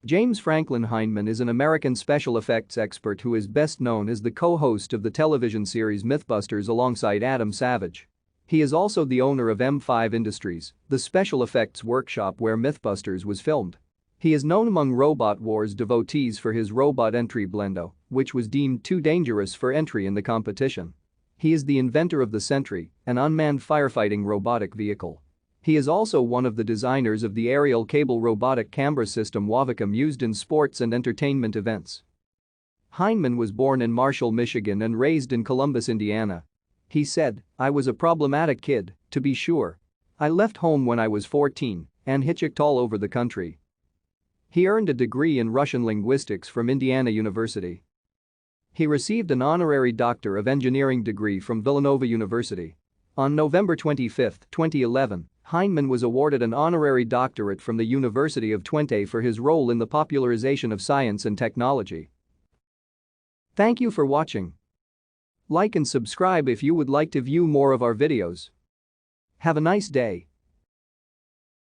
James Franklin Hyneman is an American special effects expert who is best known as the co-host of the television series MythBusters alongside Adam Savage. He is also the owner of M5 Industries, the special effects workshop where MythBusters was filmed. He is known among Robot Wars devotees for his robot entry Blendo, which was deemed too dangerous for entry in the competition. He is the inventor of the Sentry, an unmanned firefighting robotic vehicle. He is also one of the designers of the aerial cable robotic camera system Wavecam used in sports and entertainment events. Hyneman was born in Marshall, Michigan and raised in Columbus, Indiana. He said, "I was a problematic kid, to be sure. I left home when I was 14 and hitchhiked all over the country." He earned a degree in Russian linguistics from Indiana University. He received an honorary Doctor of Engineering degree from Villanova University. On November 25, 2011, Hyneman was awarded an honorary doctorate from the University of Twente for his role in the popularization of science and technology. Thank you for watching. Like and subscribe if you would like to view more of our videos. Have a nice day.